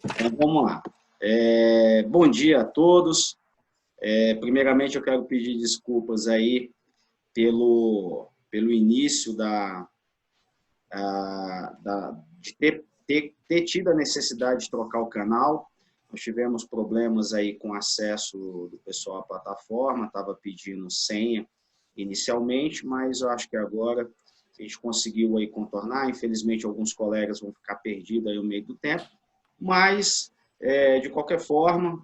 Então, vamos lá. Bom dia a todos. Primeiramente, eu quero pedir desculpas aí pelo início de ter tido a necessidade de trocar o canal. Nós tivemos problemas aí com acesso do pessoal à plataforma, estava pedindo senha inicialmente, mas eu acho que agora a gente conseguiu aí contornar. Infelizmente, alguns colegas vão ficar perdidos aí no meio do tempo, mas, de qualquer forma,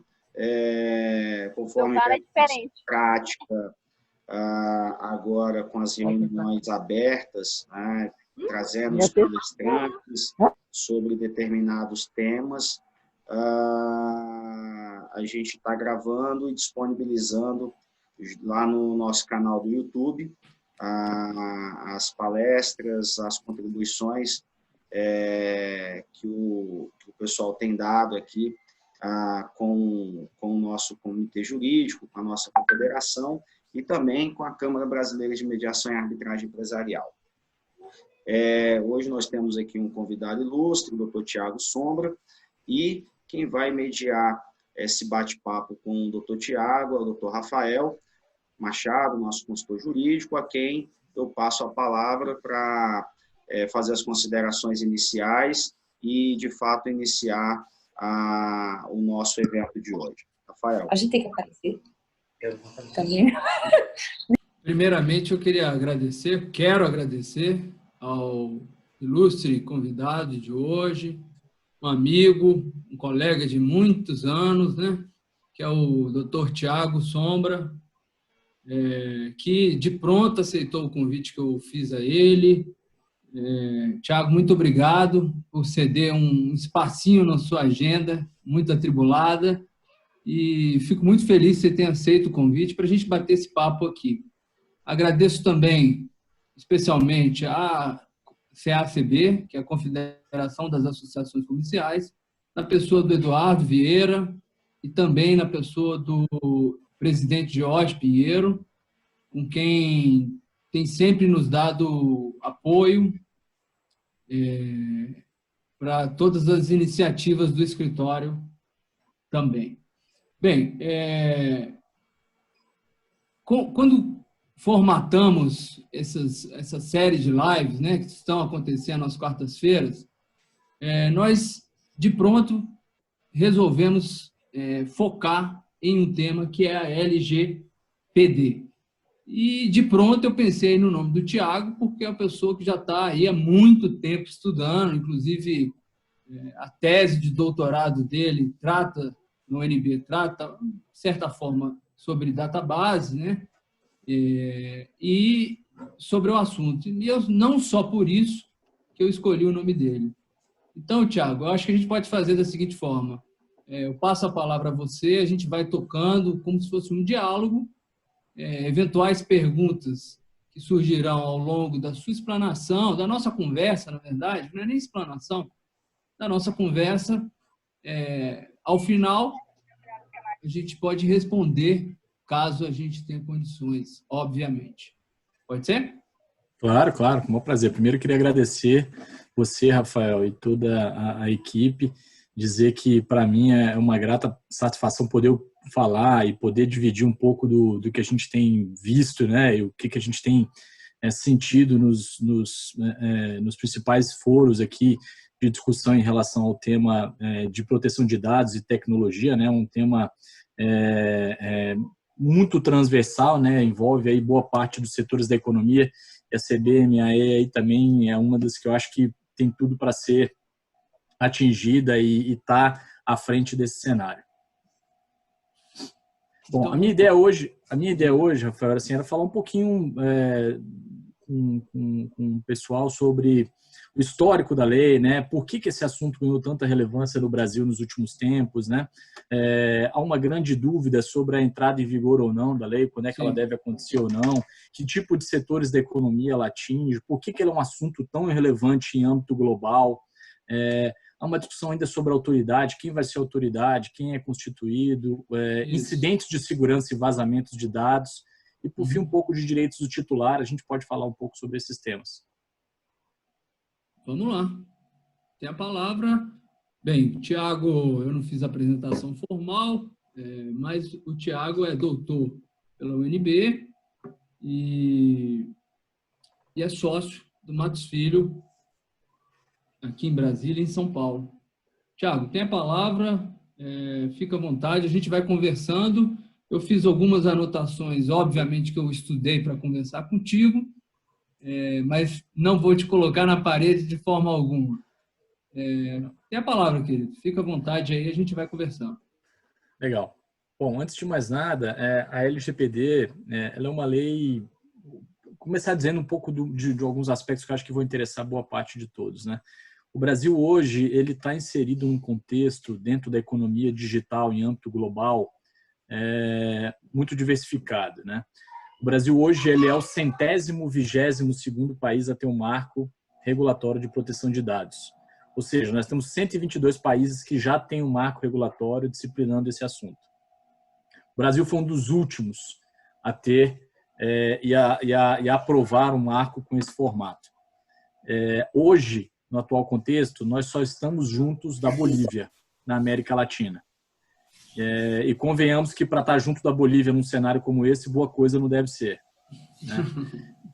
conforme a prática, agora com as reuniões abertas, né, trazendo os palestrantes sobre determinados temas, a gente está gravando e disponibilizando lá no nosso canal do YouTube as palestras, as contribuições que o pessoal tem dado aqui com o nosso comitê jurídico, com a nossa confederação e também com a Câmara Brasileira de Mediação e Arbitragem Empresarial. Hoje nós temos aqui um convidado ilustre, o Dr. Tiago Sombra, e quem vai mediar esse bate-papo com o Dr. Tiago é o Dr. Rafael Machado, nosso consultor jurídico, a quem eu passo a palavra para fazer as considerações iniciais e, de fato, iniciar o nosso evento de hoje. Rafael. A gente tem que aparecer também. Primeiramente, eu quero agradecer ao ilustre convidado de hoje, um amigo, um colega de muitos anos, né, que é o Dr. Tiago Sombra, que de pronto aceitou o convite que eu fiz a ele. Tiago, muito obrigado por ceder um espacinho na sua agenda, muito atribulada, e fico muito feliz que você tenha aceito o convite para a gente bater esse papo aqui. Agradeço também, especialmente, a CACB, que é a Confederação das Associações Comerciais, na pessoa do Eduardo Vieira e também na pessoa do presidente Jorge Pinheiro, com quem tem sempre nos dado apoio para todas as iniciativas do escritório também. Bem, quando formatamos essa série de lives, né, que estão acontecendo às quartas-feiras, nós, de pronto, resolvemos focar em um tema que é a LGPD. E, de pronto, eu pensei no nome do Tiago, porque é uma pessoa que já está aí há muito tempo estudando, inclusive a tese de doutorado dele no UNB, trata, de certa forma, sobre database, né? E sobre o assunto. E eu, não só por isso que eu escolhi o nome dele. Então, Tiago, eu acho que a gente pode fazer da seguinte forma. Eu passo a palavra a você, a gente vai tocando como se fosse um diálogo, eventuais perguntas que surgirão ao longo da sua explanação, da nossa conversa, na verdade, não é nem explanação, da nossa conversa, ao final, a gente pode responder, caso a gente tenha condições, obviamente. Pode ser? Claro, claro, com o maior prazer. Primeiro, eu queria agradecer você, Rafael, e toda a equipe, dizer que, para mim, é uma grata satisfação poder falar e poder dividir um pouco do que a gente tem visto, né, e o que a gente tem sentido nos principais foros aqui de discussão em relação ao tema de proteção de dados e tecnologia, né, um tema muito transversal, né, envolve aí boa parte dos setores da economia, e a CBMAE aí também é uma das que eu acho que tem tudo para ser atingida e está à frente desse cenário. Bom, a minha ideia hoje, Rafael, assim, era falar um pouquinho com o pessoal sobre o histórico da lei, né? Por que esse assunto ganhou tanta relevância no Brasil nos últimos tempos, né? Há uma grande dúvida sobre a entrada em vigor ou não da lei, quando é que ela deve acontecer ou não, que tipo de setores da economia ela atinge, por que ele é um assunto tão relevante em âmbito global. Há uma discussão ainda sobre a autoridade, quem vai ser a autoridade, quem é constituído, incidentes de segurança e vazamentos de dados, e, por fim, um pouco de direitos do titular. A gente pode falar um pouco sobre esses temas. Vamos lá. Tem a palavra Bem, Tiago, eu não fiz a apresentação formal, mas o Tiago é doutor pela UNB e é sócio do Matos Filho, aqui em Brasília, em São Paulo. Tiago, tem a palavra, fica à vontade, a gente vai conversando. Eu fiz algumas anotações, obviamente, que eu estudei para conversar contigo, mas não vou te colocar na parede de forma alguma. Tem a palavra, querido. Fica à vontade aí, a gente vai conversando. Legal. Bom, antes de mais nada, a LGPD, ela é uma lei... Começar dizendo um pouco de alguns aspectos que eu acho que vão interessar boa parte de todos, né? O Brasil hoje ele está inserido num contexto dentro da economia digital em âmbito global muito diversificado, né? O Brasil hoje ele é o 122º país a ter um marco regulatório de proteção de dados. Ou seja, nós temos 122 países que já têm um marco regulatório disciplinando esse assunto. O Brasil foi um dos últimos a ter e a aprovar um marco com esse formato. Hoje, no atual contexto, nós só estamos juntos da Bolívia, na América Latina. E convenhamos que para estar junto da Bolívia num cenário como esse, boa coisa não deve ser, né?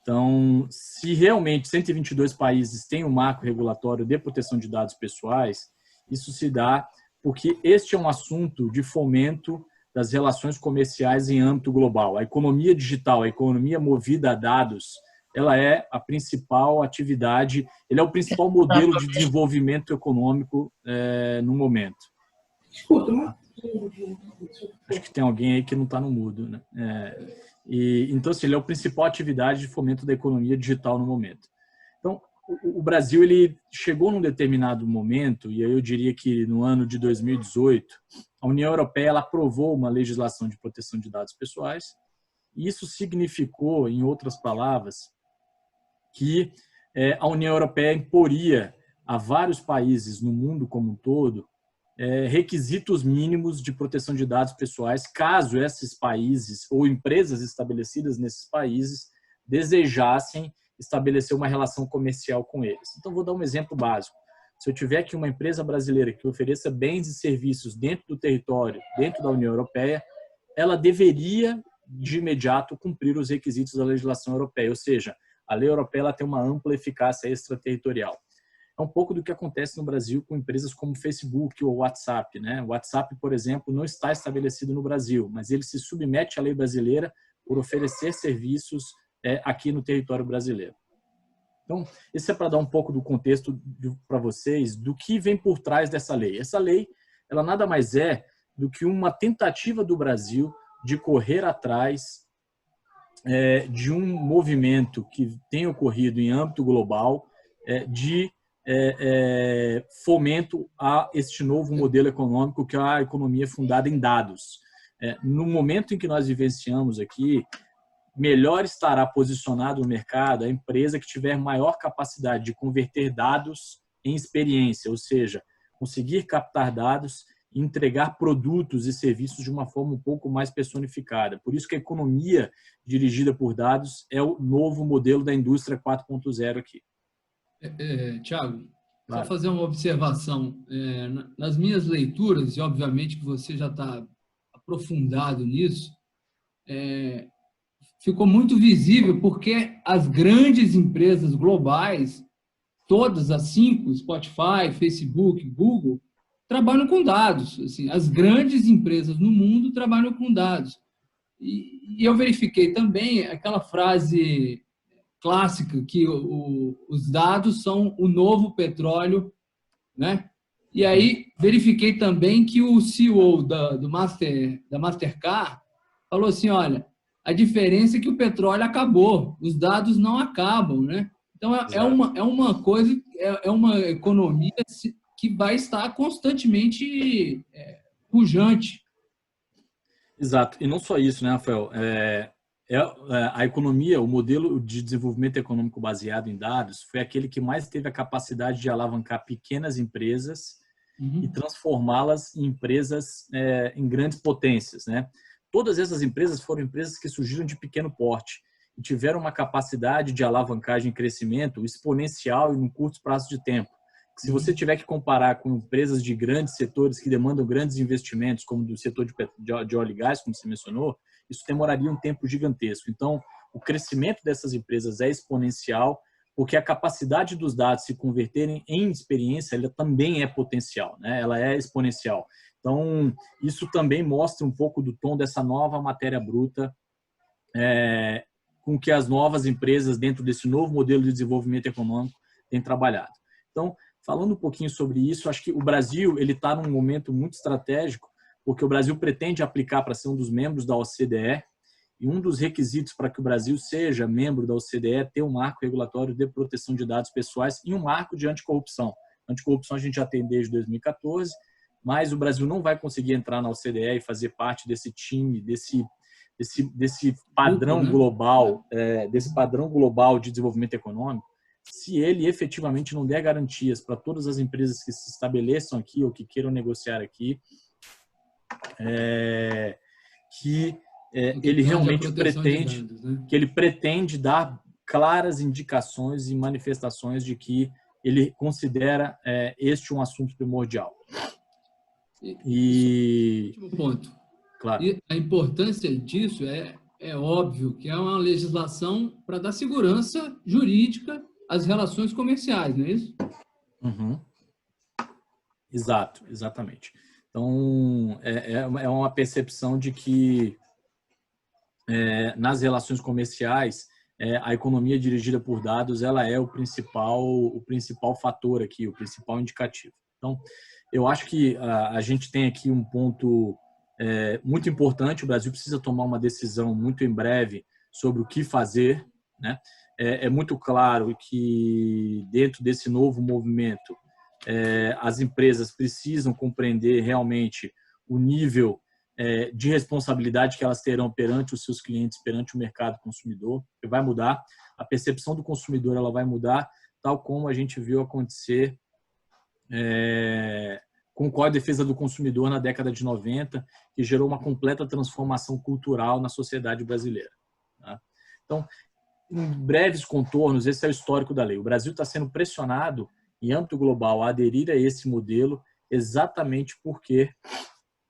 Então, se realmente 122 países têm um marco regulatório de proteção de dados pessoais, isso se dá porque este é um assunto de fomento das relações comerciais em âmbito global. A economia digital, a economia movida a dados, ela é a principal atividade, ele é o principal modelo de desenvolvimento econômico no momento. Acho que tem alguém aí que não está no mudo, né? Então, assim, ele é a principal atividade de fomento da economia digital no momento. Então, o Brasil ele chegou num determinado momento, e aí eu diria que no ano de 2018, a União Europeia ela aprovou uma legislação de proteção de dados pessoais, e isso significou, em outras palavras, que a União Europeia imporia a vários países no mundo como um todo requisitos mínimos de proteção de dados pessoais, caso esses países ou empresas estabelecidas nesses países desejassem estabelecer uma relação comercial com eles. Então, vou dar um exemplo básico. Se eu tiver aqui uma empresa brasileira que ofereça bens e serviços dentro do território, dentro da União Europeia, ela deveria, de imediato, cumprir os requisitos da legislação europeia, ou seja, a lei europeia ela tem uma ampla eficácia extraterritorial. É um pouco do que acontece no Brasil com empresas como Facebook ou WhatsApp, né? O WhatsApp, por exemplo, não está estabelecido no Brasil, mas ele se submete à lei brasileira por oferecer serviços aqui no território brasileiro. Então, isso é para dar um pouco do contexto para vocês do que vem por trás dessa lei. Essa lei, ela nada mais é do que uma tentativa do Brasil de correr atrás de um movimento que tem ocorrido em âmbito global de fomento a este novo modelo econômico que é a economia fundada em dados. No momento em que nós vivenciamos aqui, melhor estará posicionado no mercado a empresa que tiver maior capacidade de converter dados em experiência, ou seja, conseguir captar dados e entregar produtos e serviços de uma forma um pouco mais personificada. Por isso que a economia dirigida por dados é o novo modelo da indústria 4.0 aqui. Tiago, claro. Só fazer uma observação. Nas minhas leituras, e obviamente que você já está aprofundado nisso, ficou muito visível porque as grandes empresas globais, todas as 5, Spotify, Facebook, Google, trabalham com dados. Assim, as grandes empresas no mundo trabalham com dados. E eu verifiquei também aquela frase clássica que os dados são o novo petróleo, né? E aí verifiquei também que o CEO da Mastercard falou assim, olha, a diferença é que o petróleo acabou, os dados não acabam, né? Então é uma coisa, é uma economia que vai estar constantemente pujante. Exato. E não só isso, né, Rafael? A economia, o modelo de desenvolvimento econômico baseado em dados foi aquele que mais teve a capacidade de alavancar pequenas empresas e transformá-las em empresas em grandes potências, né? Todas essas empresas foram empresas que surgiram de pequeno porte e tiveram uma capacidade de alavancagem e crescimento exponencial em um curto espaço de tempo. Se você tiver que comparar com empresas de grandes setores que demandam grandes investimentos, como do setor de óleo e gás, como você mencionou, isso demoraria um tempo gigantesco. Então, o crescimento dessas empresas é exponencial, porque a capacidade dos dados se converterem em experiência, ela também é potencial, né? Ela é exponencial. Então, isso também mostra um pouco do tom dessa nova matéria bruta, com que as novas empresas, dentro desse novo modelo de desenvolvimento econômico, têm trabalhado. Então, falando um pouquinho sobre isso, acho que o Brasil está num momento muito estratégico, porque o Brasil pretende aplicar para ser um dos membros da OCDE, e um dos requisitos para que o Brasil seja membro da OCDE é ter um marco regulatório de proteção de dados pessoais e um marco de anticorrupção. Anticorrupção a gente já tem desde 2014, mas o Brasil não vai conseguir entrar na OCDE e fazer parte desse time, desse padrão global, desse padrão global de desenvolvimento econômico, se ele efetivamente não der garantias para todas as empresas que se estabeleçam aqui ou que queiram negociar aqui, que ele realmente pretende, dados, né? Que ele pretende dar claras indicações e manifestações de que ele considera este um assunto primordial. Último ponto. Claro. E a importância disso é óbvio que é uma legislação para dar segurança jurídica às relações comerciais, não é isso? Uhum. Exato, exatamente. Então, é uma percepção de que nas relações comerciais, a economia dirigida por dados, ela é o principal fator aqui, o principal indicativo. Então, eu acho que a gente tem aqui um ponto muito importante. O Brasil precisa tomar uma decisão muito em breve sobre o que fazer, né? É muito claro que dentro desse novo movimento, as empresas precisam compreender realmente o nível de responsabilidade que elas terão perante os seus clientes, perante o mercado consumidor, que vai mudar. A percepção do consumidor ela vai mudar, tal como a gente viu acontecer com o Código de Defesa do Consumidor na década de 90, que gerou uma completa transformação cultural na sociedade brasileira. Tá? Então, em breves contornos, esse é o histórico da lei. O Brasil está sendo pressionado em âmbito global a aderir a esse modelo exatamente porque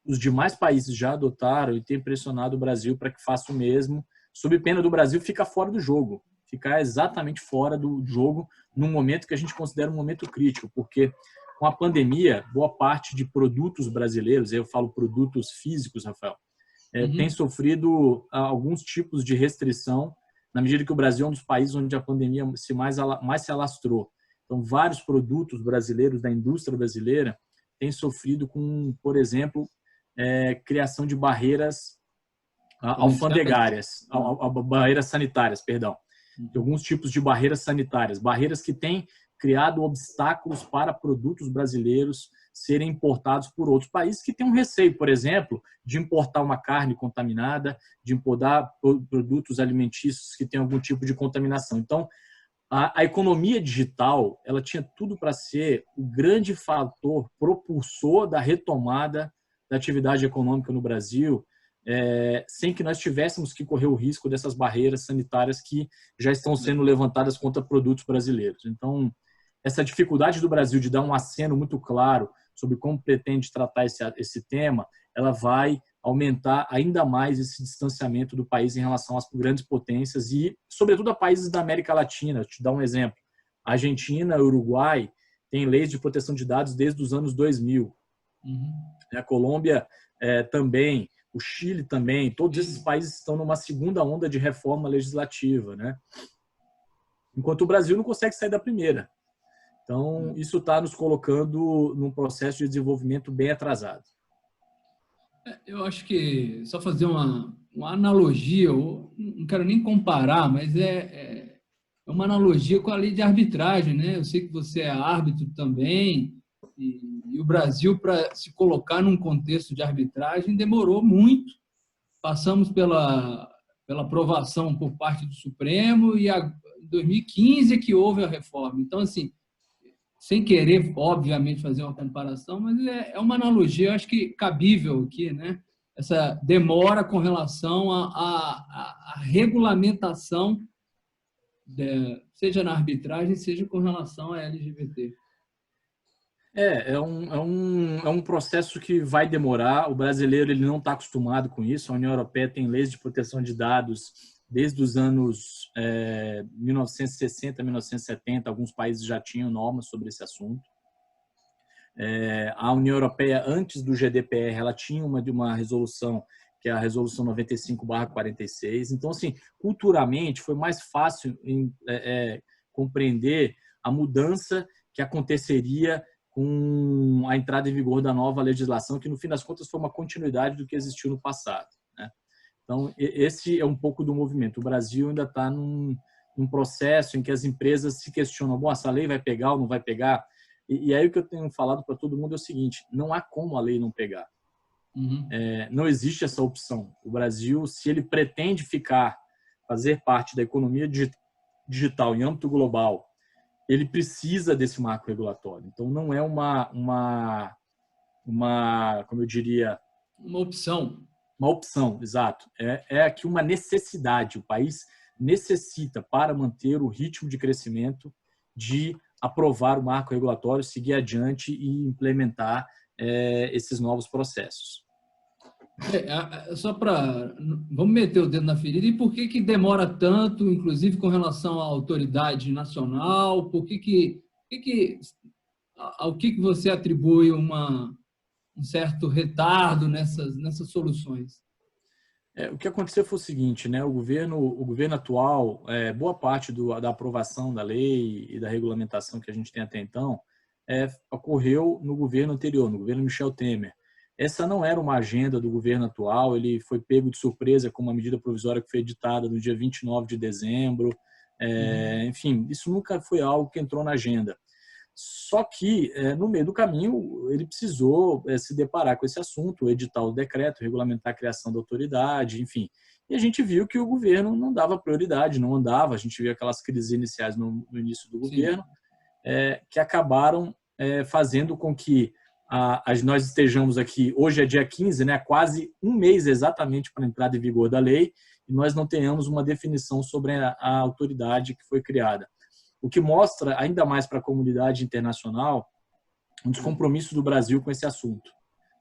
os demais países já adotaram e têm pressionado o Brasil para que faça o mesmo, sob pena do Brasil ficar fora do jogo, ficar exatamente fora do jogo num momento que a gente considera um momento crítico, porque com a pandemia, boa parte de produtos brasileiros, eu falo produtos físicos, Rafael, tem sofrido alguns tipos de restrição, na medida que o Brasil é um dos países onde a pandemia mais se alastrou. Então, vários produtos brasileiros da indústria brasileira têm sofrido com, por exemplo, criação de barreiras alfandegárias, barreiras sanitárias, perdão. De alguns tipos de barreiras sanitárias, barreiras que têm criado obstáculos para produtos brasileiros serem importados por outros países que têm um receio, por exemplo, de importar uma carne contaminada, de importar produtos alimentícios que têm algum tipo de contaminação. Então, a economia digital, ela tinha tudo para ser o grande fator propulsor da retomada da atividade econômica no Brasil, sem que nós tivéssemos que correr o risco dessas barreiras sanitárias que já estão sendo levantadas contra produtos brasileiros. Então, essa dificuldade do Brasil de dar um aceno muito claro sobre como pretende tratar esse tema, ela vai aumentar ainda mais esse distanciamento do país em relação às grandes potências e, sobretudo, a países da América Latina. Vou te dar um exemplo. A Argentina, Uruguai têm leis de proteção de dados desde os anos 2000. A Colômbia também, o Chile também. Todos esses países estão numa segunda onda de reforma legislativa, né? Enquanto o Brasil não consegue sair da primeira. Então, isso está nos colocando num processo de desenvolvimento bem atrasado. Eu acho que, só fazer uma analogia, eu não quero nem comparar, mas é uma analogia com a lei de arbitragem, né? Eu sei que você é árbitro também, e o Brasil, para se colocar num contexto de arbitragem, demorou muito. Passamos pela aprovação por parte do Supremo e em 2015 é que houve a reforma. Então, assim, sem querer, obviamente, fazer uma comparação, mas é uma analogia, eu acho que cabível aqui, né? Essa demora com relação à regulamentação, seja na arbitragem, seja com relação à LGBT. É um processo que vai demorar. O brasileiro ele não está acostumado com isso. A União Europeia tem leis de proteção de dados desde os anos 1960, 1970. Alguns países já tinham normas sobre esse assunto. A União Europeia, antes do GDPR, ela tinha uma resolução, que é a Resolução 95/46. Então, assim, culturalmente, foi mais fácil compreender a mudança que aconteceria com a entrada em vigor da nova legislação, que no fim das contas foi uma continuidade do que existiu no passado, né? Então, esse é um pouco do movimento. O Brasil ainda está num processo em que as empresas se questionam: bom, essa lei vai pegar ou não vai pegar? E aí o que eu tenho falado para todo mundo é o seguinte: não há como a lei não pegar. Uhum. Não existe essa opção. O Brasil, se ele pretende fazer parte da economia digital em âmbito global, ele precisa desse marco regulatório. Então, não é como eu diria... Uma opção. Uma opção, exato. É aqui uma necessidade. O país necessita, para manter o ritmo de crescimento, de aprovar o marco regulatório, seguir adiante e implementar esses novos processos. Só para... Vamos meter o dedo na ferida. E por que demora tanto, inclusive com relação à autoridade nacional? Ao que você atribui um certo retardo nessas soluções? O que aconteceu foi o seguinte, né? O governo atual, boa parte da aprovação da lei e da regulamentação que a gente tem até então, ocorreu no governo anterior, no governo Michel Temer. Essa não era uma agenda do governo atual, ele foi pego de surpresa com uma medida provisória que foi editada no dia 29 de dezembro. Enfim, isso nunca foi algo que entrou na agenda. Só que, no meio do caminho, ele precisou se deparar com esse assunto, editar o decreto, regulamentar a criação da autoridade, enfim. E a gente viu que o governo não dava prioridade, não andava. A gente viu aquelas crises iniciais no início do governo, que acabaram fazendo com que nós estejamos aqui, hoje é dia 15, né, quase um mês exatamente para a entrada em vigor da lei, e nós não tenhamos uma definição sobre a autoridade que foi criada. O que mostra ainda mais para a comunidade internacional um descompromisso do Brasil com esse assunto.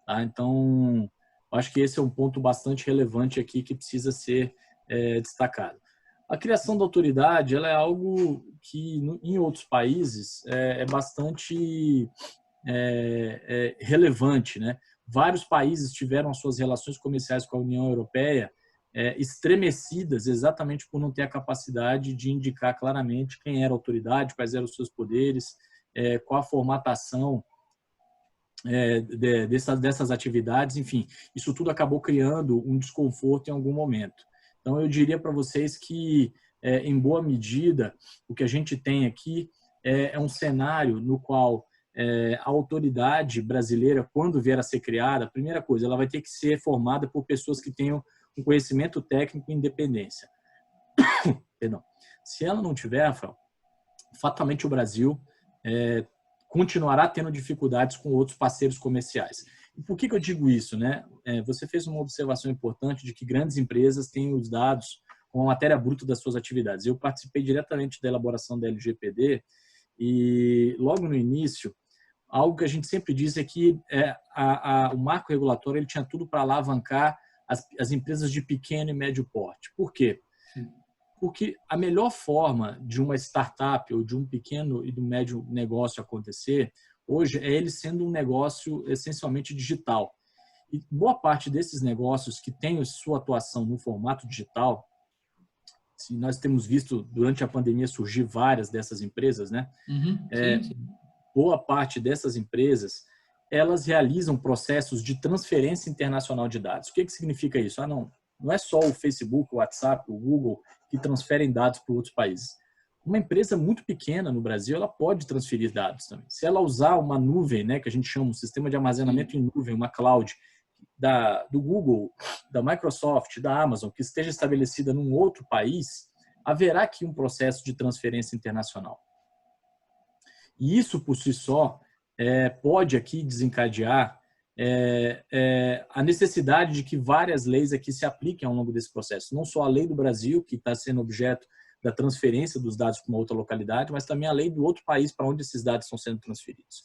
Tá? Então, acho que esse é um ponto bastante relevante aqui que precisa ser destacado. A criação da autoridade ela é algo que, em outros países, é bastante relevante, né? Vários países tiveram as suas relações comerciais com a União Europeia estremecidas exatamente por não ter a capacidade de indicar claramente quem era a autoridade, quais eram os seus poderes, qual a formatação dessas atividades, enfim. Isso tudo acabou criando um desconforto em algum momento. Então, eu diria para vocês que, em boa medida, o que a gente tem aqui é um cenário no qual a autoridade brasileira, quando vier a ser criada, a primeira coisa, ela vai ter que ser formada por pessoas que tenham um conhecimento técnico e independência. Perdão. Se ela não tiver, Rafael, fatalmente o Brasil continuará tendo dificuldades com outros parceiros comerciais. E por que eu digo isso, né? Você fez uma observação importante de que grandes empresas têm os dados com a matéria bruta das suas atividades. Eu participei diretamente da elaboração da LGPD e logo no início, algo que a gente sempre diz é que o marco regulatório ele tinha tudo para alavancar as empresas de pequeno e médio porte. Por quê? Porque a melhor forma de uma startup ou de um pequeno e do médio negócio acontecer hoje é ele sendo um negócio essencialmente digital. E boa parte desses negócios que têm sua atuação no formato digital, se nós temos visto durante a pandemia surgir várias dessas empresas, né? Sim. Boa parte dessas empresas elas realizam processos de transferência internacional de dados. O que significa isso? Não é só o Facebook, o WhatsApp, o Google que transferem dados para outros países. Uma empresa muito pequena no Brasil, ela pode transferir dados também. Se ela usar uma nuvem, né, que a gente chama um sistema de armazenamento em nuvem, uma cloud, do Google, da Microsoft, da Amazon, que esteja estabelecida num outro país, haverá aqui um processo de transferência internacional. E isso, por si só, pode aqui desencadear a necessidade de que várias leis aqui se apliquem ao longo desse processo. Não só a lei do Brasil, que está sendo objeto da transferência dos dados para uma outra localidade, mas também a lei do outro país para onde esses dados estão sendo transferidos.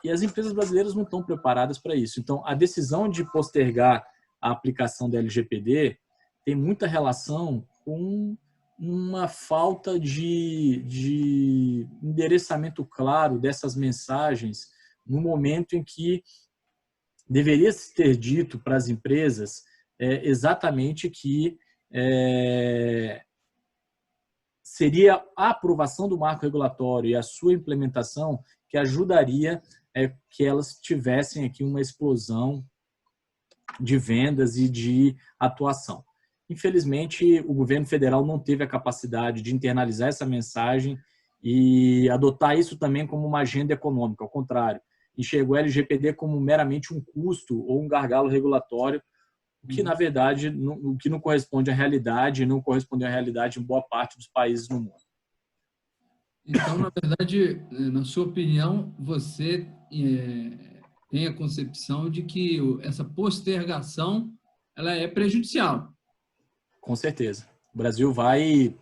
E as empresas brasileiras não estão preparadas para isso. Então, a decisão de postergar a aplicação da LGPD tem muita relação com uma falta de endereçamento claro dessas mensagens no momento em que deveria se ter dito para as empresas exatamente que seria a aprovação do marco regulatório e a sua implementação que ajudaria que elas tivessem aqui uma explosão de vendas e de atuação. Infelizmente, o governo federal não teve a capacidade de internalizar essa mensagem e adotar isso também como uma agenda econômica, ao contrário. Enxergou a LGPD como meramente um custo ou um gargalo regulatório, o que, na verdade, o que não corresponde à realidade e não corresponde à realidade em boa parte dos países no mundo. Então, na verdade, na sua opinião, você tem a concepção de que essa postergação ela é prejudicial. Com certeza. O Brasil vai...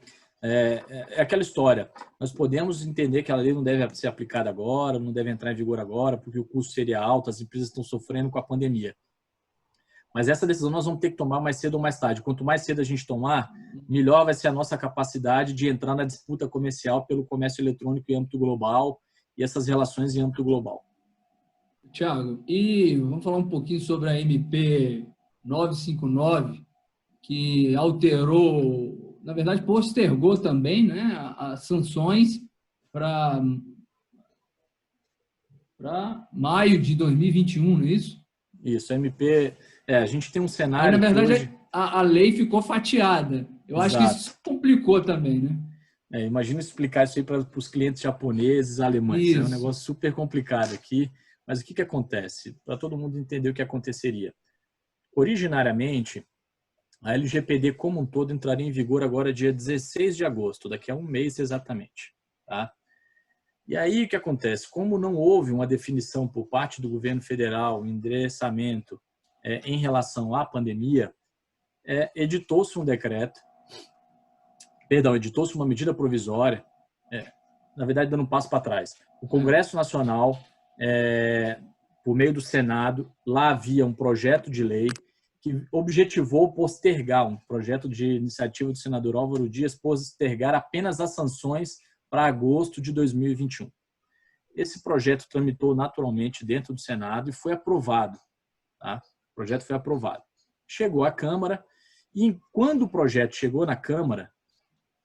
É aquela história. Nós podemos entender que a lei não deve ser aplicada agora, não deve entrar em vigor agora, porque o custo seria alto, as empresas estão sofrendo com a pandemia. Mas essa decisão nós vamos ter que tomar mais cedo ou mais tarde. Quanto mais cedo a gente tomar, melhor vai ser a nossa capacidade de entrar na disputa comercial pelo comércio eletrônico em âmbito global e essas relações em âmbito global. Tiago, e vamos falar um pouquinho sobre a MP 959, que alterou, na verdade, postergou também, né, as sanções para maio de 2021, não é isso? Isso, a MP... a gente tem um cenário... Aí, na verdade, hoje... a lei ficou fatiada. Eu acho que isso complicou também, né? Imagina explicar isso aí para os clientes japoneses, alemães. Isso. É um negócio super complicado aqui. Mas o que acontece? Para todo mundo entender o que aconteceria. Originariamente, a LGPD como um todo entraria em vigor agora dia 16 de agosto, daqui a um mês exatamente. Tá? E aí o que acontece? Como não houve uma definição por parte do governo federal, um endereçamento em relação à pandemia, editou-se um decreto, editou-se uma medida provisória, na verdade dando um passo para trás. O Congresso Nacional, por meio do Senado, lá havia um projeto de lei que objetivou postergar, um projeto de iniciativa do senador Álvaro Dias, postergar apenas as sanções para agosto de 2021. Esse projeto tramitou naturalmente dentro do Senado e foi aprovado. Tá? O projeto foi aprovado. Chegou à Câmara e, quando o projeto chegou na Câmara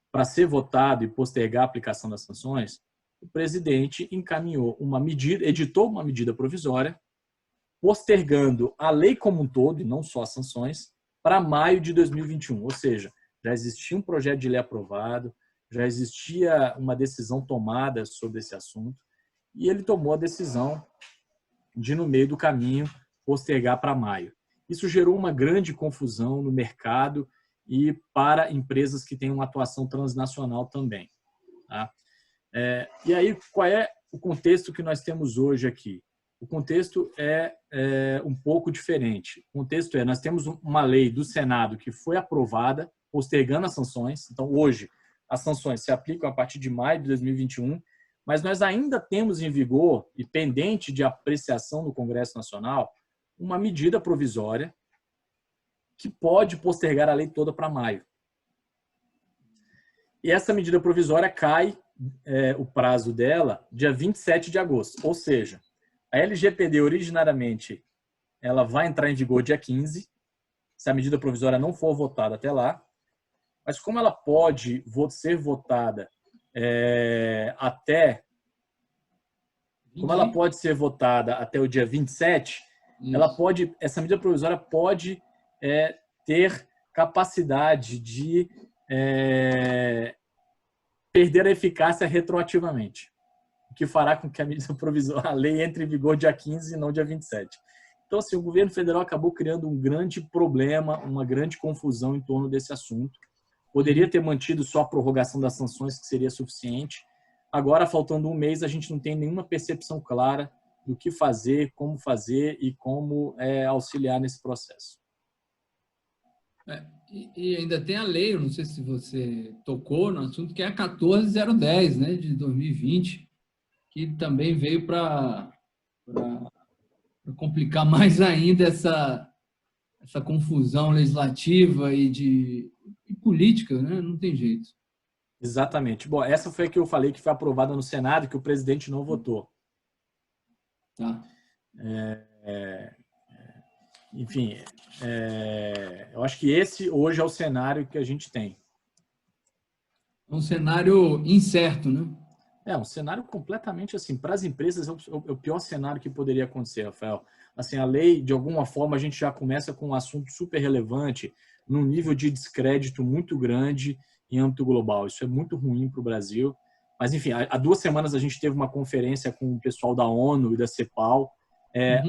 para ser votado e postergar a aplicação das sanções, o presidente encaminhou uma medida, editou uma medida provisória, postergando a lei como um todo, e não só as sanções, para maio de 2021. Ou seja, já existia um projeto de lei aprovado, já existia uma decisão tomada sobre esse assunto, e ele tomou a decisão de, no meio do caminho, postergar para maio. Isso gerou uma grande confusão no mercado e para empresas que têm uma atuação transnacional também. Tá? E aí, qual é o contexto que nós temos hoje aqui? O contexto é um pouco diferente. O contexto nós temos uma lei do Senado que foi aprovada, postergando as sanções. Então, hoje, as sanções se aplicam a partir de maio de 2021, mas nós ainda temos em vigor e pendente de apreciação no Congresso Nacional uma medida provisória que pode postergar a lei toda para maio. E essa medida provisória cai, o prazo dela, dia 27 de agosto. Ou seja, a LGPD originariamente ela vai entrar em vigor dia 15, se a medida provisória não for votada até lá. Mas como ela pode ser votada até o dia 27, essa medida provisória pode ter capacidade de perder a eficácia retroativamente, o que fará com que a medida provisória, a lei entre em vigor dia 15 e não dia 27. Então, assim, o governo federal acabou criando um grande problema, uma grande confusão em torno desse assunto. Poderia ter mantido só a prorrogação das sanções, que seria suficiente. Agora, faltando um mês, a gente não tem nenhuma percepção clara do que fazer, e como auxiliar nesse processo. E ainda tem a lei, eu não sei se você tocou no assunto, que é a 14010, né, de 2020, que também veio para complicar mais ainda essa confusão legislativa e política, né? Não tem jeito. Exatamente. Bom, essa foi a que eu falei que foi aprovada no Senado e que o presidente não votou. Tá. Enfim, eu acho que esse hoje é o cenário que a gente tem. É um cenário incerto, né? É um cenário completamente assim, para as empresas é o pior cenário que poderia acontecer, Rafael. Assim, a lei, de alguma forma, a gente já começa com um assunto super relevante, num nível de descrédito muito grande em âmbito global. Isso é muito ruim para o Brasil. Mas, enfim, há 2 semanas a gente teve uma conferência com o pessoal da ONU e da CEPAL.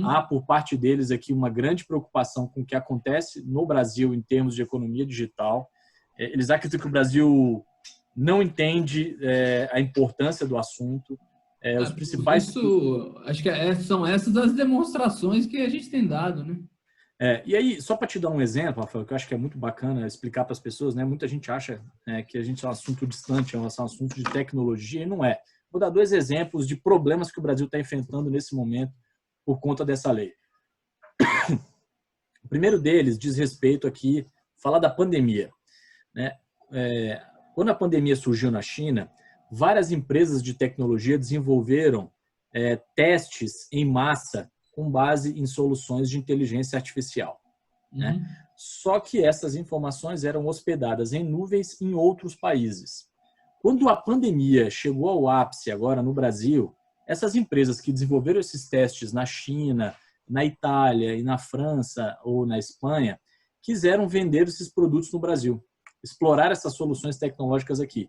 Há, por parte deles, aqui uma grande preocupação com o que acontece no Brasil em termos de economia digital. Eles acreditam que o Brasil não entende a importância do assunto. Os principais... Isso, acho que são essas as demonstrações que a gente tem dado, né? E aí, só para te dar um exemplo, Rafael, que eu acho que é muito bacana explicar para as pessoas, né? Muita gente acha que a gente é um assunto distante, é um assunto de tecnologia, e não é. Vou dar 2 exemplos de problemas que o Brasil está enfrentando nesse momento por conta dessa lei. O primeiro deles diz respeito aqui, falar da pandemia, né? Quando a pandemia surgiu na China, várias empresas de tecnologia desenvolveram testes em massa com base em soluções de inteligência artificial. Né? Só que essas informações eram hospedadas em nuvens em outros países. Quando a pandemia chegou ao ápice agora no Brasil, essas empresas que desenvolveram esses testes na China, na Itália e na França ou na Espanha, quiseram vender esses produtos no Brasil, explorar essas soluções tecnológicas aqui.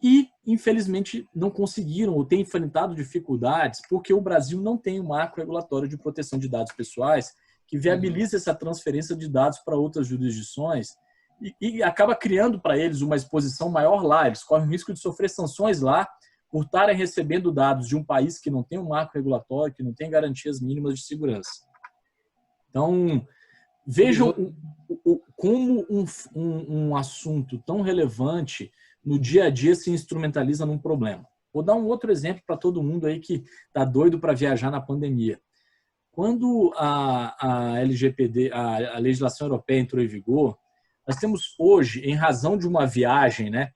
E, infelizmente, não conseguiram ou têm enfrentado dificuldades porque o Brasil não tem um marco regulatório de proteção de dados pessoais que viabiliza essa transferência de dados para outras jurisdições e acaba criando para eles uma exposição maior lá. Eles correm o risco de sofrer sanções lá por estarem recebendo dados de um país que não tem um marco regulatório, que não tem garantias mínimas de segurança. Então, vejam como um assunto tão relevante no dia a dia se instrumentaliza num problema. Vou dar um outro exemplo para todo mundo aí que está doido para viajar na pandemia. Quando a LGPD, a legislação europeia entrou em vigor, nós temos hoje, em razão de uma viagem, né,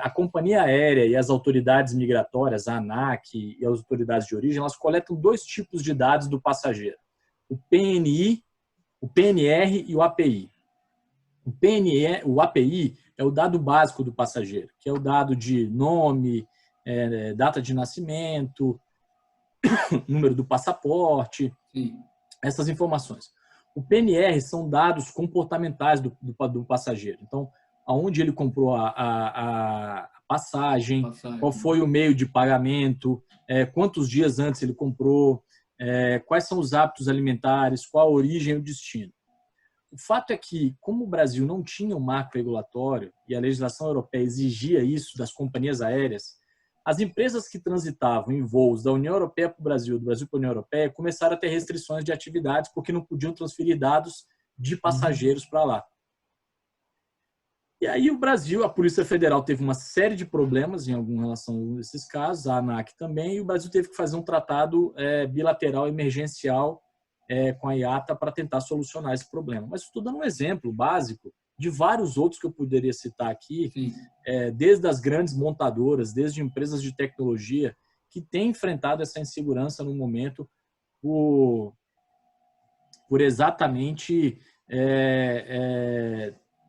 a companhia aérea e as autoridades migratórias, a ANAC e as autoridades de origem, elas coletam 2 tipos de dados do passageiro. O PNI, o PNR e o API. O API é o dado básico do passageiro, que é o dado de nome, data de nascimento, número do passaporte, essas informações. O PNR são dados comportamentais do passageiro. Então, aonde ele comprou a passagem, qual foi o meio de pagamento, quantos dias antes ele comprou, quais são os hábitos alimentares, qual a origem e o destino. O fato é que, como o Brasil não tinha um marco regulatório e a legislação europeia exigia isso das companhias aéreas, as empresas que transitavam em voos da União Europeia para o Brasil, do Brasil para a União Europeia, começaram a ter restrições de atividades porque não podiam transferir dados de passageiros para lá. E aí o Brasil, a Polícia Federal teve uma série de problemas em alguma relação a esses casos, a ANAC também, e o Brasil teve que fazer um tratado bilateral emergencial com a IATA para tentar solucionar esse problema. Mas estou dando um exemplo básico de vários outros que eu poderia citar aqui, desde as grandes montadoras, desde empresas de tecnologia, que têm enfrentado essa insegurança no momento por exatamente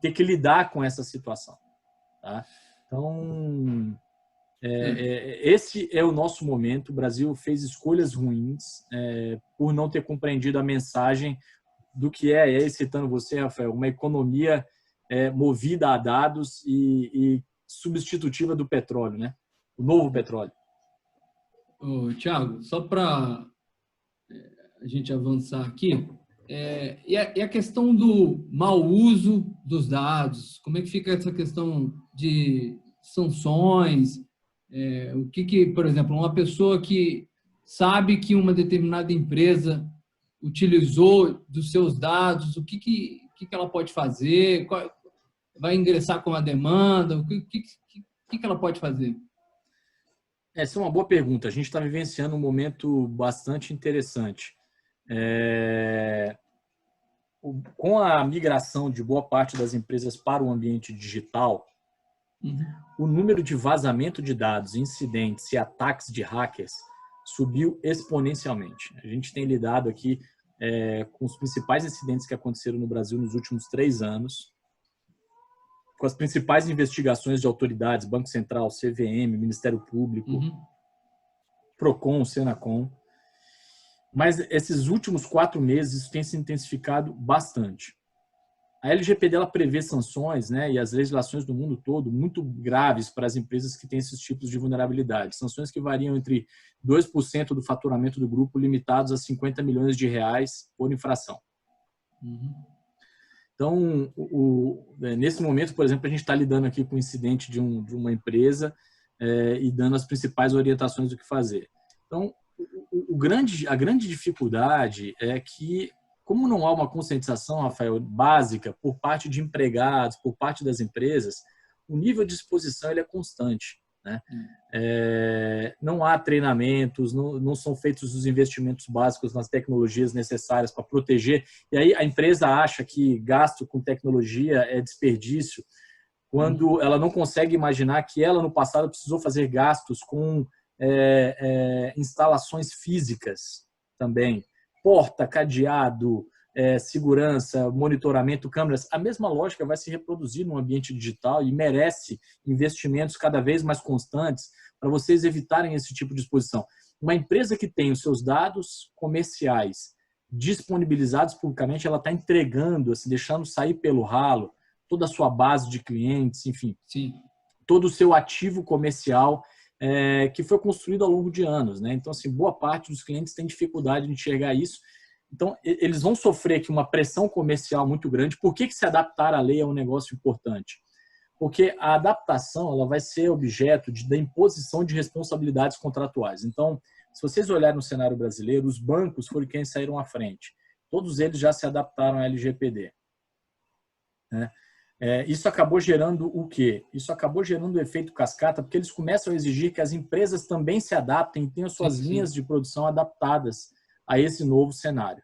ter que lidar com essa situação. Tá? Então, esse é o nosso momento. O Brasil fez escolhas ruins por não ter compreendido a mensagem do que citando você, Rafael, uma economia movida a dados e substitutiva do petróleo, né? O novo petróleo. Tiago, só para a gente avançar aqui, e a questão do mau uso dos dados, como é que fica essa questão de sanções? O que, por exemplo, uma pessoa que sabe que uma determinada empresa utilizou dos seus dados, o que ela pode fazer? Vai ingressar com uma demanda? O que ela pode fazer? Essa é uma boa pergunta. A gente está vivenciando um momento bastante interessante. Com a migração de boa parte das empresas para o ambiente digital, o número de vazamento de dados, incidentes e ataques de hackers subiu exponencialmente. A gente tem lidado aqui com os principais incidentes que aconteceram no Brasil nos últimos 3 anos, com as principais investigações de autoridades, Banco Central, CVM, Ministério Público, Procon, Senacom. Mas esses últimos 4 meses isso tem se intensificado bastante. A LGPD ela prevê sanções, né, e as legislações do mundo todo muito graves para as empresas que têm esses tipos de vulnerabilidade. Sanções que variam entre 2% do faturamento do grupo, limitados a 50 milhões de reais por infração. Então, nesse momento, por exemplo, a gente está lidando aqui com o incidente de uma empresa e dando as principais orientações do que fazer. Então, a grande dificuldade é que, como não há uma conscientização, Rafael, básica por parte de empregados, por parte das empresas, o nível de exposição ele é constante, né? Não há treinamentos, não são feitos os investimentos básicos nas tecnologias necessárias para proteger. E aí a empresa acha que gasto com tecnologia é desperdício, quando ela não consegue imaginar que ela, no passado, precisou fazer gastos com instalações físicas também. Porta, cadeado, segurança, monitoramento, câmeras. A mesma lógica vai se reproduzir no ambiente digital e merece investimentos cada vez mais constantes para vocês evitarem esse tipo de exposição. Uma empresa que tem os seus dados comerciais disponibilizados publicamente, ela está entregando, assim, deixando sair pelo ralo toda a sua base de clientes, enfim, Sim. todo o seu ativo comercial que foi construído ao longo de anos, né? Então, assim, boa parte dos clientes tem dificuldade de enxergar isso. Então, eles vão sofrer aqui uma pressão comercial muito grande. Por que se adaptar à lei é um negócio importante? Porque a adaptação ela vai ser objeto da imposição de responsabilidades contratuais. Então, se vocês olharem no cenário brasileiro, os bancos foram quem saíram à frente. Todos eles já se adaptaram à LGPD, né? Isso acabou gerando o quê? Isso acabou gerando o efeito cascata, porque eles começam a exigir que as empresas também se adaptem e tenham suas linhas de produção adaptadas a esse novo cenário.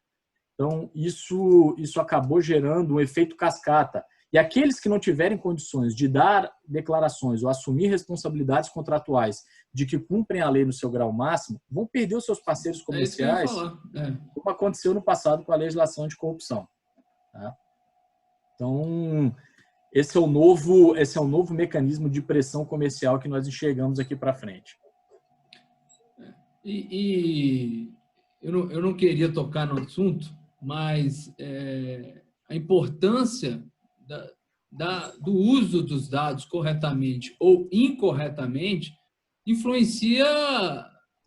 Então, isso acabou gerando um efeito cascata. E aqueles que não tiverem condições de dar declarações ou assumir responsabilidades contratuais de que cumprem a lei no seu grau máximo, vão perder os seus parceiros comerciais, como aconteceu no passado com a legislação de corrupção. Tá? Então, esse é o novo mecanismo de pressão comercial que nós enxergamos aqui para frente. Eu não queria tocar no assunto, mas a importância do uso dos dados corretamente ou incorretamente influencia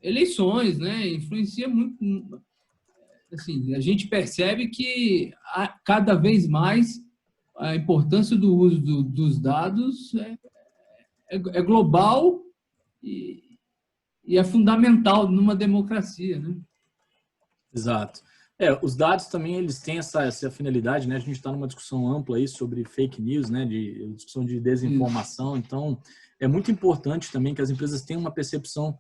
eleições, né? Influencia muito. Assim, a gente percebe que cada vez mais a importância do uso dos dados é global e é fundamental numa democracia, né? Exato. Os dados também eles têm essa finalidade, né? A gente está numa discussão ampla aí sobre fake news, né? De discussão de desinformação. Então, é muito importante também que as empresas tenham uma percepção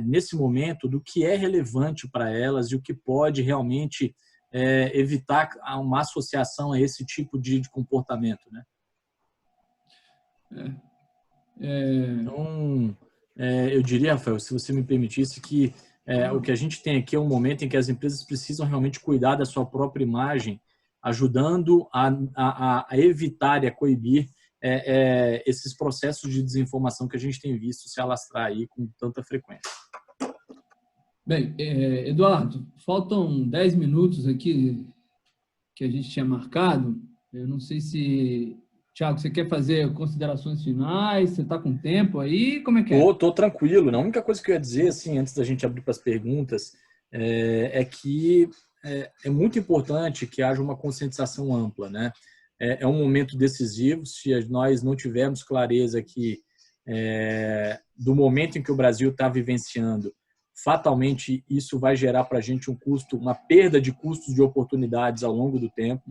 nesse momento do que é relevante para elas e o que pode realmente evitar uma associação a esse tipo de comportamento, né? Então, eu diria, Rafael, se você me permitisse, que o que a gente tem aqui é um momento em que as empresas precisam realmente cuidar da sua própria imagem, ajudando a evitar e a coibir esses processos de desinformação que a gente tem visto se alastrar aí com tanta frequência. Bem, Eduardo, faltam 10 minutos aqui que a gente tinha marcado. Eu não sei se... Thiago, você quer fazer considerações finais? Você está com tempo aí? Como é que é? Tô tranquilo. A única coisa que eu ia dizer, assim, antes da gente abrir para as perguntas, é que é muito importante que haja uma conscientização ampla, né? É um momento decisivo. Se nós não tivermos clareza aqui do momento em que o Brasil está vivenciando, fatalmente isso vai gerar para a gente um custo, uma perda de custos de oportunidades ao longo do tempo,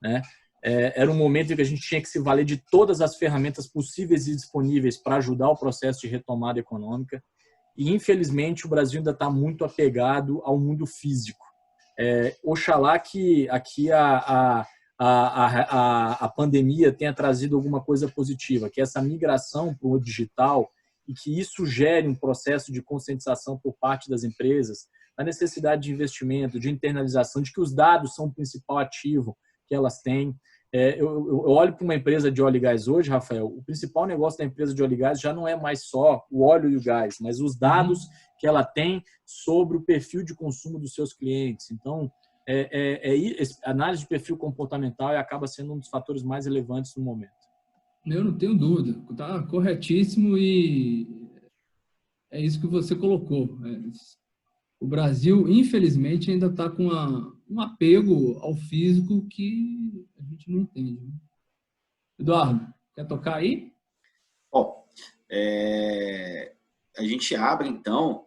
né? era um momento em que a gente tinha que se valer de todas as ferramentas possíveis e disponíveis para ajudar o processo de retomada econômica. E, infelizmente, o Brasil ainda está muito apegado ao mundo físico. Oxalá que aqui a pandemia tenha trazido alguma coisa positiva, que essa migração para o digital e que isso gere um processo de conscientização por parte das empresas, a necessidade de investimento, de internalização, de que os dados são o principal ativo que elas têm. Eu olho para uma empresa de óleo e gás hoje, Rafael, o principal negócio da empresa de óleo e gás já não é mais só o óleo e o gás, mas os dados que ela tem sobre o perfil de consumo dos seus clientes. Então, análise de perfil comportamental acaba sendo um dos fatores mais relevantes no momento. Eu não tenho dúvida, está corretíssimo e é isso que você colocou. O Brasil, infelizmente, ainda está com um apego ao físico que a gente não entende. Né? Eduardo, quer tocar aí? Bom, a gente abre, então,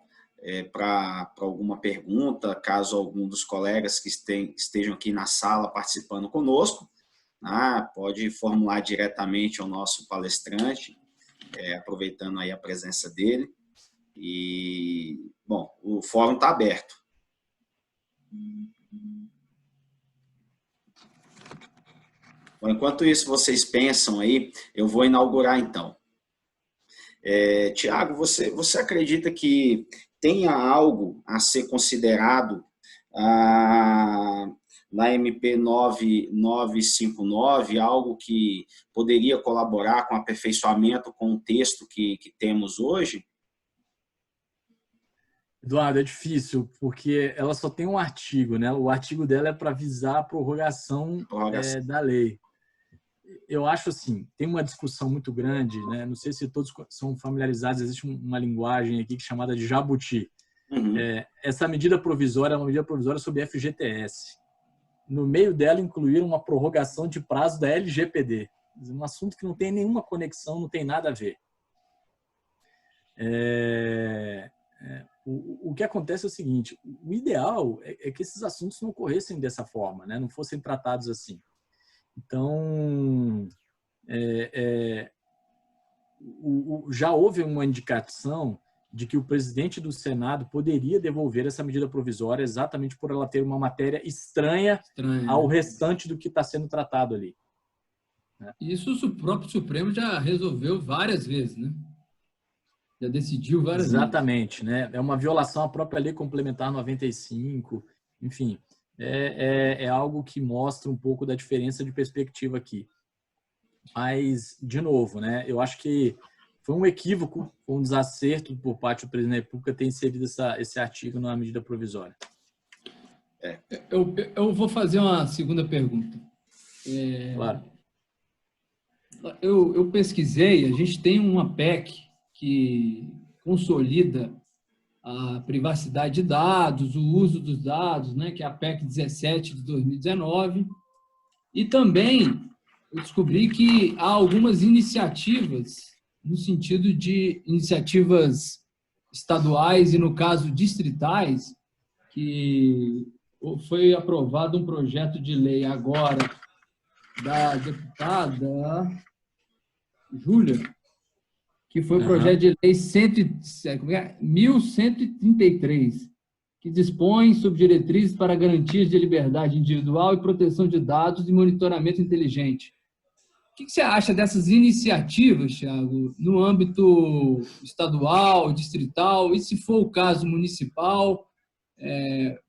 para alguma pergunta, caso algum dos colegas que estejam aqui na sala participando conosco, pode formular diretamente ao nosso palestrante, aproveitando aí a presença dele. E, bom, o fórum está aberto. Bom, enquanto isso vocês pensam aí, eu vou inaugurar então. Tiago, você acredita que tenha algo a ser considerado na MP 9959, algo que poderia colaborar com o aperfeiçoamento com o texto que temos hoje? Eduardo, é difícil, porque ela só tem um artigo, né? O artigo dela é para visar a prorrogação da lei. Eu acho assim, tem uma discussão muito grande, né? Não sei se todos são familiarizados, existe uma linguagem aqui chamada de jabuti. Essa medida provisória é uma medida provisória sobre FGTS. No meio dela incluíram uma prorrogação de prazo da LGPD. Um assunto que não tem nenhuma conexão, não tem nada a ver. O que acontece é o seguinte, o ideal é que esses assuntos não ocorressem dessa forma, né? Não fossem tratados assim. Então, já houve uma indicação de que o presidente do Senado poderia devolver essa medida provisória exatamente por ela ter uma matéria estranha ao restante do que está sendo tratado ali. Isso o próprio Supremo já resolveu várias vezes, né? Já decidiu várias vezes. Exatamente, né? É uma violação à própria Lei Complementar 95, enfim. É algo que mostra um pouco da diferença de perspectiva aqui. Mas, de novo, né? Eu acho que foi um equívoco, um desacerto por parte do presidente da República ter inserido esse artigo na medida provisória. Eu vou fazer uma segunda pergunta. Claro. Eu pesquisei, a gente tem uma PEC que consolida a privacidade de dados, o uso dos dados, né, que é a PEC 17 de 2019. E também eu descobri que há algumas iniciativas, no sentido de iniciativas estaduais e, no caso, distritais, que foi aprovado um projeto de lei agora da deputada Júlia, que foi o projeto de lei 1133, que dispõe sobre diretrizes para garantias de liberdade individual e proteção de dados e monitoramento inteligente. O que você acha dessas iniciativas, Thiago, no âmbito estadual, distrital, e, se for o caso, municipal,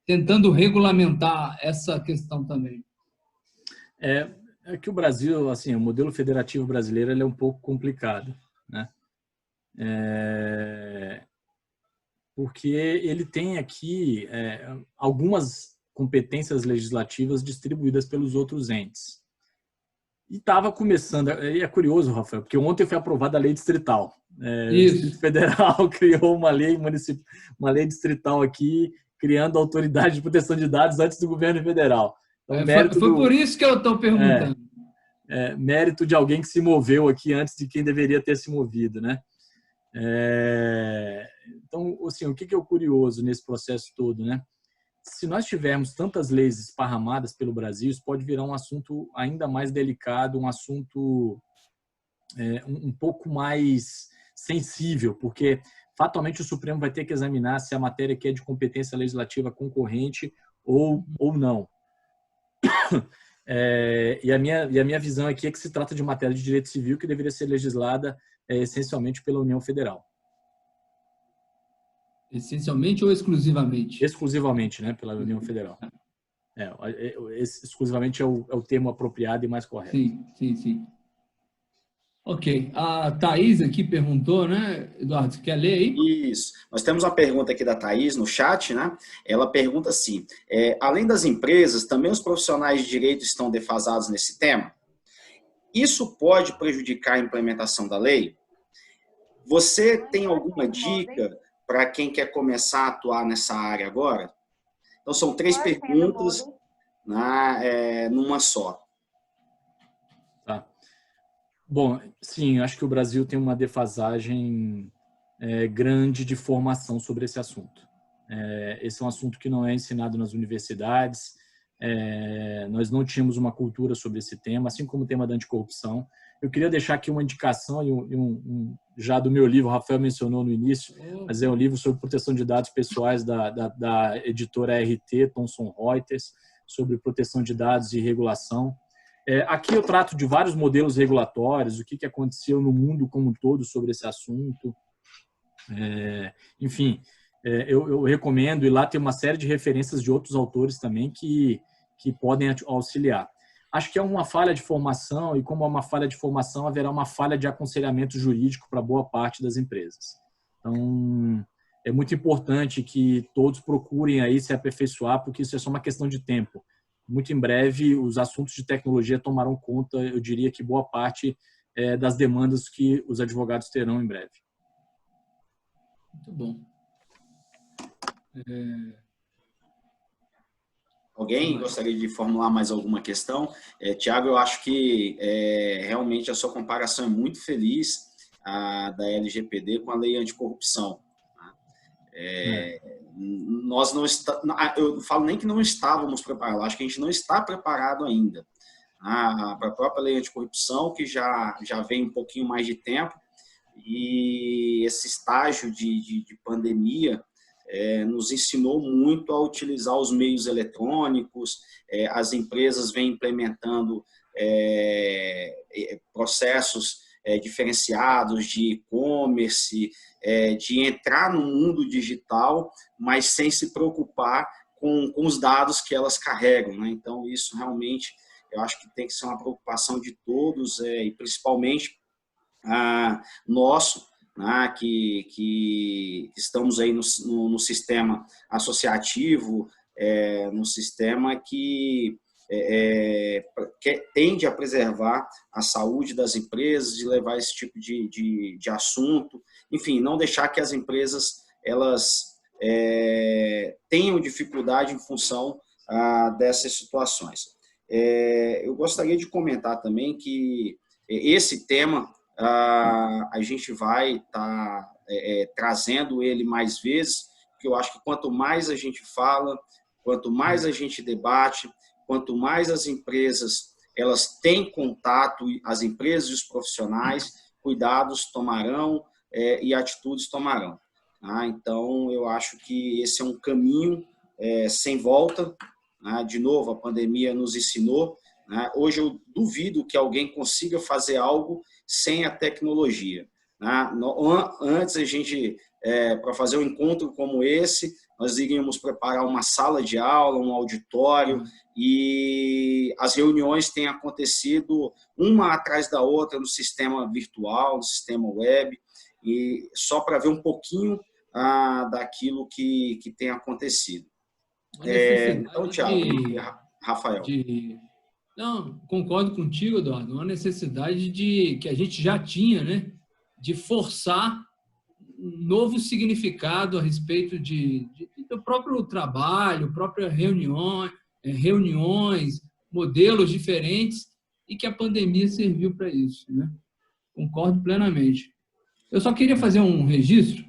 tentando regulamentar essa questão também? É que o Brasil, assim, o modelo federativo brasileiro ele é um pouco complicado, né? Porque ele tem aqui algumas competências legislativas distribuídas pelos outros entes. E estava começando, e é curioso, Rafael, porque ontem foi aprovada a lei distrital. O Distrito Federal criou uma lei distrital aqui, criando a autoridade de proteção de dados antes do governo federal. Então, foi por isso que eu estou perguntando. Mérito de alguém que se moveu aqui antes de quem deveria ter se movido, né? Então, assim, o que é o curioso nesse processo todo, né? se nós tivermos tantas leis esparramadas pelo Brasil, isso pode virar um assunto ainda mais delicado, um assunto um pouco mais sensível, porque fatalmente o Supremo vai ter que examinar se a matéria que é de competência legislativa concorrente ou não. E a minha visão aqui é que se trata de matéria de direito civil que deveria ser legislada essencialmente pela União Federal. Essencialmente ou exclusivamente? Exclusivamente, né, pela União Federal. Exclusivamente é o termo apropriado e mais correto. Sim. Ok. A Thaís aqui perguntou, né, Eduardo, você quer ler aí? Isso. Nós temos uma pergunta aqui da Thaís no chat, né? Ela pergunta assim, além das empresas, também os profissionais de direito estão defasados nesse tema? Isso pode prejudicar a implementação da lei? Você tem alguma dica para quem quer começar a atuar nessa área agora? Então, são 3 perguntas, né, numa só. Tá. Bom, sim, acho que o Brasil tem uma defasagem grande de formação sobre esse assunto. Esse é um assunto que não é ensinado nas universidades, nós não tínhamos uma cultura sobre esse tema, assim como o tema da anticorrupção. Eu queria deixar aqui uma indicação, já do meu livro, o Rafael mencionou no início, mas é um livro sobre proteção de dados pessoais da editora RT, Thomson Reuters, sobre proteção de dados e regulação. Aqui eu trato de vários modelos regulatórios, o que aconteceu no mundo como um todo sobre esse assunto. Enfim, eu recomendo, e lá tem uma série de referências de outros autores também que podem auxiliar. Acho que é uma falha de formação, e como é uma falha de formação, haverá uma falha de aconselhamento jurídico para boa parte das empresas. Então, é muito importante que todos procurem aí se aperfeiçoar, porque isso é só uma questão de tempo. Muito em breve, os assuntos de tecnologia tomarão conta, eu diria que boa parte das demandas que os advogados terão em breve. Muito bom. Alguém gostaria de formular mais alguma questão? Tiago, eu acho que realmente a sua comparação é muito feliz, da LGPD com a lei anticorrupção. Nós não eu falo nem que não estávamos preparados, acho que a gente não está preparado ainda. Para a própria lei anticorrupção, que já vem um pouquinho mais de tempo, e esse estágio de pandemia nos ensinou muito a utilizar os meios eletrônicos, as empresas vêm implementando processos diferenciados de e-commerce, de entrar no mundo digital, mas sem se preocupar com os dados que elas carregam, né? Então, isso realmente eu acho que tem que ser uma preocupação de todos, e principalmente nosso, né, que estamos aí no sistema associativo, no sistema que tende a preservar a saúde das empresas, de levar esse tipo de assunto, enfim, não deixar que as empresas elas tenham dificuldade em função dessas situações. Eu gostaria de comentar também que esse tema a gente vai estar trazendo ele mais vezes, porque eu acho que quanto mais a gente fala, quanto mais a gente debate, quanto mais as empresas elas têm contato, as empresas e os profissionais, cuidados tomarão e atitudes tomarão. Então, eu acho que esse é um caminho sem volta. De novo, a pandemia nos ensinou. Hoje eu duvido que alguém consiga fazer algo sem a tecnologia. Antes, a gente, para fazer um encontro como esse, nós iríamos preparar uma sala de aula, um auditório, e as reuniões têm acontecido uma atrás da outra no sistema virtual, no sistema web, e só para ver um pouquinho daquilo que tem acontecido. Então, Tiago, Rafael. Não, concordo contigo, Eduardo. Uma necessidade que a gente já tinha, né, de forçar um novo significado a respeito do próprio trabalho, próprias reuniões, modelos diferentes, e que a pandemia serviu para isso, né? Concordo plenamente. Eu só queria fazer um registro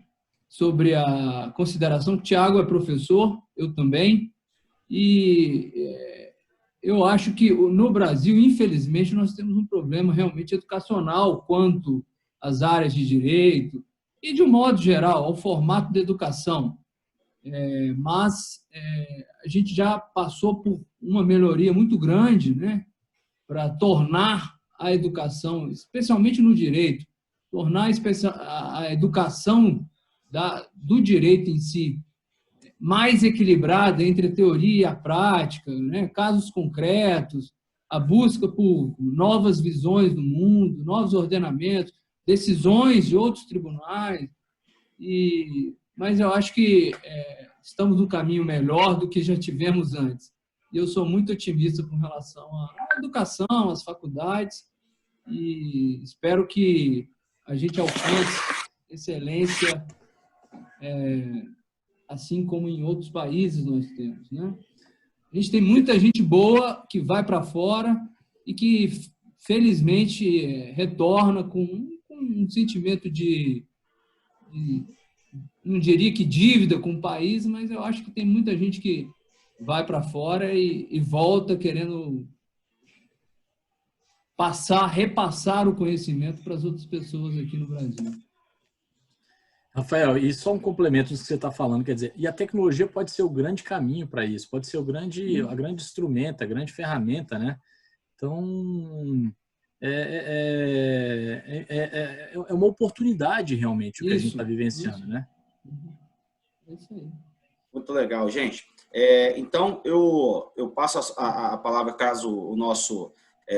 sobre a consideração que o Tiago é professor, eu também, E eu acho que no Brasil, infelizmente, nós temos um problema realmente educacional quanto às áreas de direito e, de um modo geral, ao formato da educação. Mas a gente já passou por uma melhoria muito grande, né, para tornar a educação, especialmente no direito, tornar a educação do direito em si mais equilibrada entre a teoria e a prática, né? Casos concretos, a busca por novas visões do mundo, novos ordenamentos, decisões de outros tribunais. Mas eu acho que estamos no caminho melhor do que já tivemos antes. E eu sou muito otimista com relação à educação, às faculdades, e espero que a gente alcance excelência, assim como em outros países nós temos, né? A gente tem muita gente boa que vai para fora e que, felizmente, retorna com um sentimento de, não diria que dívida com o país, mas eu acho que tem muita gente que vai para fora e volta querendo repassar o conhecimento para as outras pessoas aqui no Brasil. Rafael, e só um complemento disso que você está falando, quer dizer, e a tecnologia pode ser o grande caminho para isso, pode ser a grande instrumento, a grande ferramenta, né? Então, é uma oportunidade realmente o que a gente está vivenciando, né? É isso aí. Muito legal, gente. Então, eu passo a palavra caso o nosso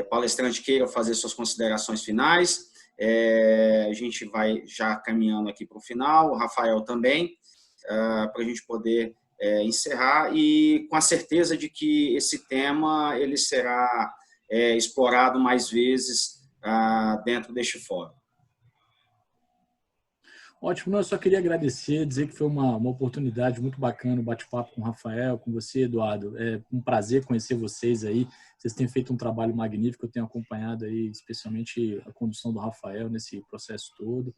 palestrante queira fazer suas considerações finais. A gente vai já caminhando aqui para o final, o Rafael também, para a gente poder encerrar, e com a certeza de que esse tema ele será explorado mais vezes dentro deste fórum. Ótimo, eu só queria agradecer, dizer que foi uma oportunidade muito bacana, um bate-papo com o Rafael, com você, Eduardo. É um prazer conhecer vocês aí. Vocês têm feito um trabalho magnífico, eu tenho acompanhado aí, especialmente a condução do Rafael nesse processo todo.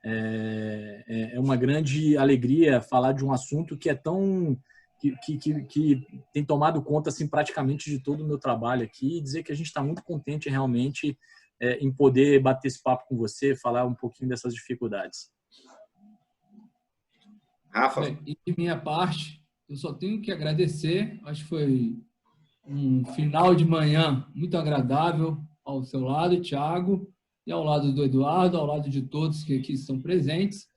É uma grande alegria falar de um assunto que é tão... que tem tomado conta assim, praticamente de todo o meu trabalho aqui, e dizer que a gente está muito contente realmente em poder bater esse papo com você, falar um pouquinho dessas dificuldades. Rafa? E de minha parte, eu só tenho que agradecer. Acho que foi um final de manhã muito agradável ao seu lado, Thiago, e ao lado do Eduardo, ao lado de todos que aqui estão presentes.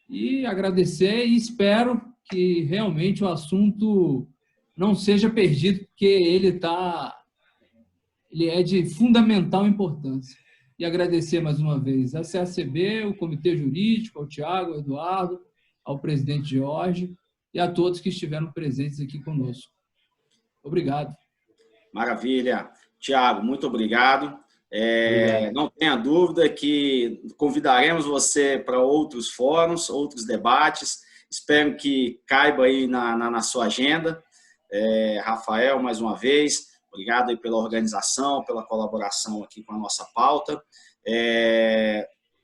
E agradecer e espero que realmente o assunto não seja perdido, porque ele é de fundamental importância. E agradecer mais uma vez a CACB, o Comitê Jurídico, ao Thiago, ao Eduardo, ao presidente Jorge e a todos que estiveram presentes aqui conosco. Obrigado. Maravilha. Thiago, muito obrigado. Não tenha dúvida que convidaremos você para outros fóruns, outros debates. Espero que caiba aí na sua agenda. Rafael, mais uma vez, obrigado aí pela organização, pela colaboração aqui com a nossa pauta.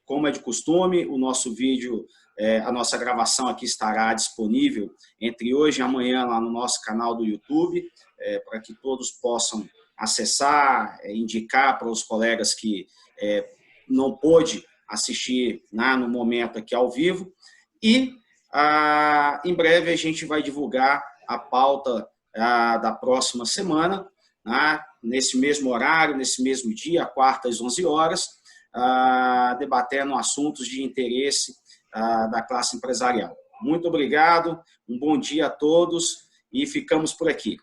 Como é de costume, o nosso vídeo, a nossa gravação aqui estará disponível entre hoje e amanhã lá no nosso canal do YouTube, para que todos possam acessar, indicar para os colegas que não pôde assistir no momento aqui ao vivo. E em breve a gente vai divulgar a pauta da próxima semana, nesse mesmo horário, nesse mesmo dia, quarta às 11 horas, debatendo assuntos de interesse da classe empresarial. Muito obrigado, um bom dia a todos e ficamos por aqui.